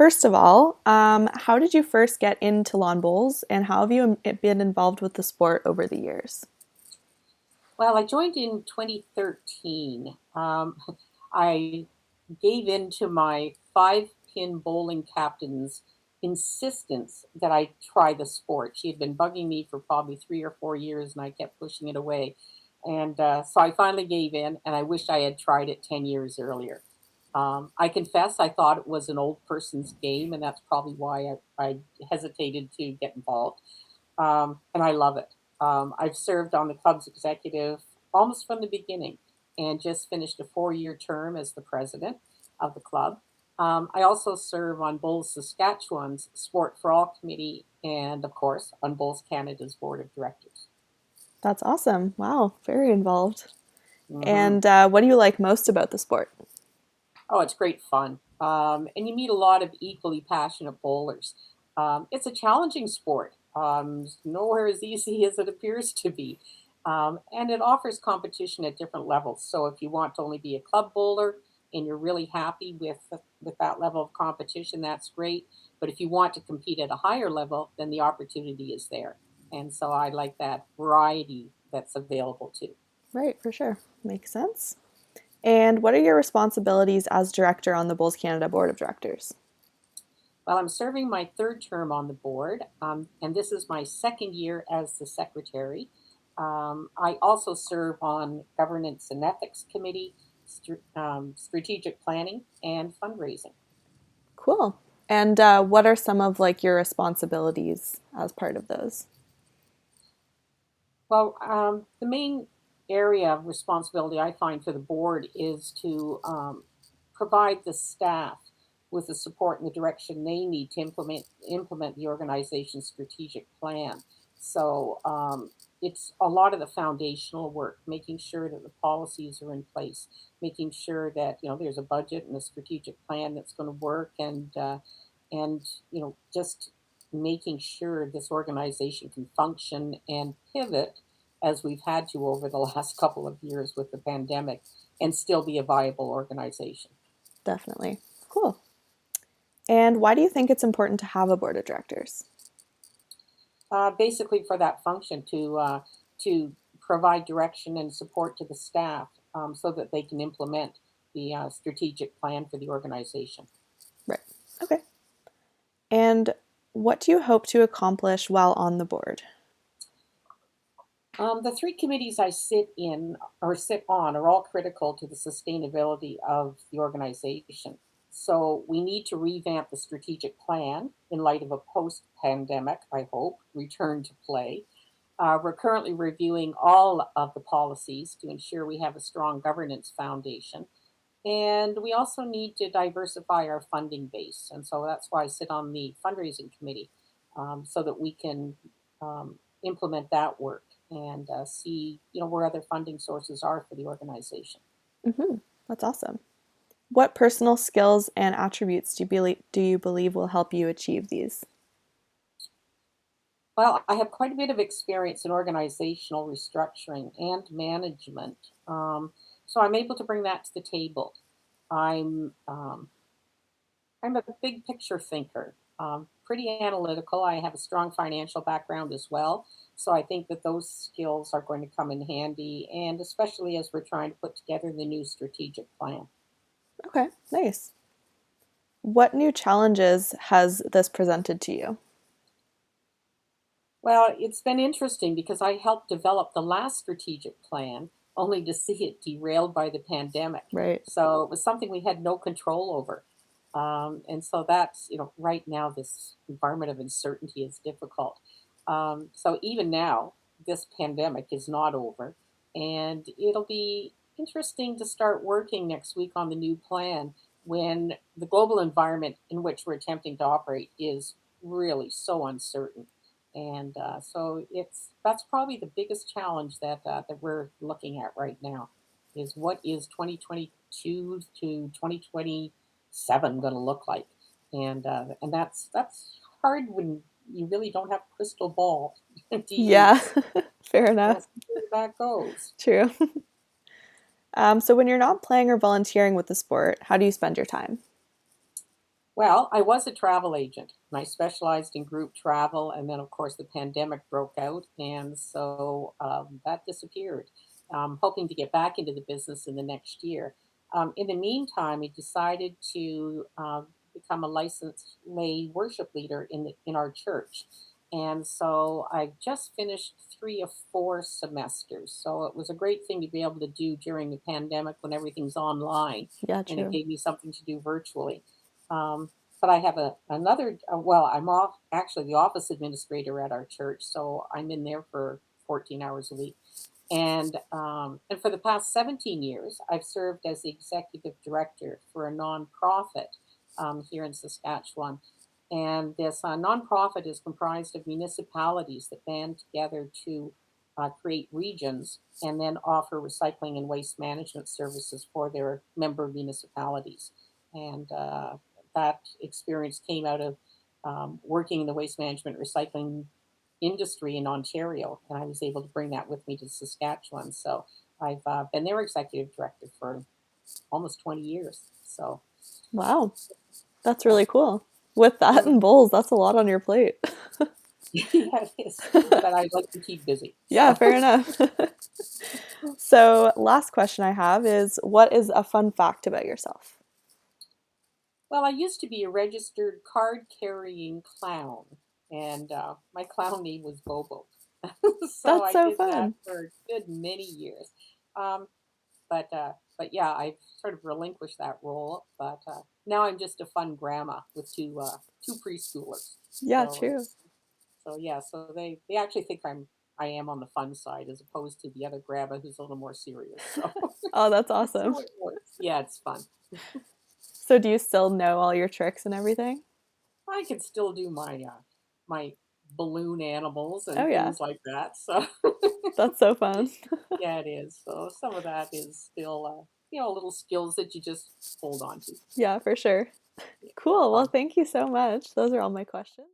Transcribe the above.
First of all, how did you first get into lawn bowls and how have you been involved with the sport over the years? Well, I joined in 2013. I gave in to my five-pin bowling captain's insistence that I try the sport. She had been bugging me for probably 3 or 4 years, and I kept pushing it away. And so I finally gave in, and I wish I had tried it 10 years earlier. I confess I thought it was an old person's game, and that's probably why I hesitated to get involved. And I love it. I've served on the club's executive almost from the beginning and just finished a 4 year term as the president of the club. I also serve on Bowls Saskatchewan's Sport for All committee and, of course, on Bowls Canada's board of directors. That's awesome. Wow, very involved. Hmm. And what do you like most about the sport? Oh, it's great fun. And you meet a lot of equally passionate bowlers. It's a challenging sport. It's nowhere as easy as it appears to be. And it offers competition at different levels. So if you want to only be a club bowler and you're really happy with that level of competition, that's great. But if you want to compete at a higher level, then the opportunity is there. And so I like that variety that's available too. Right, for sure. Makes sense. And what are your responsibilities as director on the Bulls Canada Board of Directors? Well, I'm serving my third term on the board, and this is my second year as the secretary. I also serve on governance and ethics committee, strategic planning, and fundraising. Cool. And what are some of like your responsibilities as part of those? Well, the main area of responsibility I find for the board is to provide the staff with the support and the direction they need to implement the organization's strategic plan. So it's a lot of the foundational work, making sure that the policies are in place, making sure that there's a budget and a strategic plan that's going to work, and just making sure this organization can function and pivot as we've had to over the last couple of years with the pandemic and still be a viable organization. Definitely. Cool. And why do you think it's important to have a board of directors? Basically, for that function to provide direction and support to the staff so that they can implement the strategic plan for the organization. Right. Okay. And what do you hope to accomplish while on the board? The three committees I sit in or sit on are all critical to the sustainability of the organization. So we need to revamp the strategic plan in light of a post pandemic, I hope, return to play. We're currently reviewing all of the policies to ensure we have a strong governance foundation. And we also need to diversify our funding base. And so that's why I sit on the fundraising committee so that we can implement that work and see, where other funding sources are for the organization. Mm-hmm. That's awesome. What personal skills and attributes do you believe will help you achieve these? Well, I have quite a bit of experience in organizational restructuring and management. So I'm able to bring that to the table. I'm I'm a big picture thinker, pretty analytical. I have a strong financial background as well. So I think that those skills are going to come in handy, and especially as we're trying to put together the new strategic plan. Okay, nice. What new challenges has this presented to you? Well, it's been interesting because I helped develop the last strategic plan only to see it derailed by the pandemic. Right. So it was something we had no control over. And so that's, right now, this environment of uncertainty is difficult. So even now, this pandemic is not over. And it'll be interesting to start working next week on the new plan when the global environment in which we're attempting to operate is really so uncertain. And so that's probably the biggest challenge that we're looking at right now is what is 2022 to 2027 going to look like, and that's hard when you really don't have a crystal ball to Yeah, use. fair enough. We'll see where that goes. True. So when you're not playing or volunteering with the sport, how do you spend your time? Well, I was a travel agent and I specialized in group travel. And then, of course, the pandemic broke out. And so that disappeared. Hoping to get back into the business in the next year. In the meantime, I decided to become a licensed lay worship leader in our church. And so I just finished 3 or 4 semesters. So it was a great thing to be able to do during the pandemic when everything's online, Yeah, and it true. gave me something to do virtually. Um, but I have another, well, I'm off actually the office administrator at our church, so I'm in there for 14 hours a week. And for the past 17 years, I've served as the executive director for a nonprofit here in Saskatchewan. And this nonprofit is comprised of municipalities that band together to create regions and then offer recycling and waste management services for their member municipalities. And that experience came out of working in the waste management recycling industry in Ontario, and I was able to bring that with me to Saskatchewan. So I've been their executive director for almost 20 years. So Wow, that's yeah. really cool. With that Mm. and bowls, that's a lot on your plate. Yeah, it is. But I like to keep busy. Yeah, So fair enough. So, last question I have is what is a fun fact about yourself? well, I used to be a registered card carrying clown, and my clown name was Bobo. So That's I so did that fun. for a good many years. Um, but yeah, I've sort of relinquished that role. But now I'm just a fun grandma with two preschoolers. Yeah, So true. it's so yeah, so they actually think I am on the fun side as opposed to the other grandma who's a little more serious. So Oh, that's awesome. so it works. Yeah, it's fun. So, do you still know all your tricks and everything? I can still do my balloon animals Oh, and yeah. things like that. So That's so fun. yeah, it is. So some of that is still little skills that you just hold on to. Yeah, for sure. Yeah, Cool. Well, fun. thank you so much. Those are all my questions.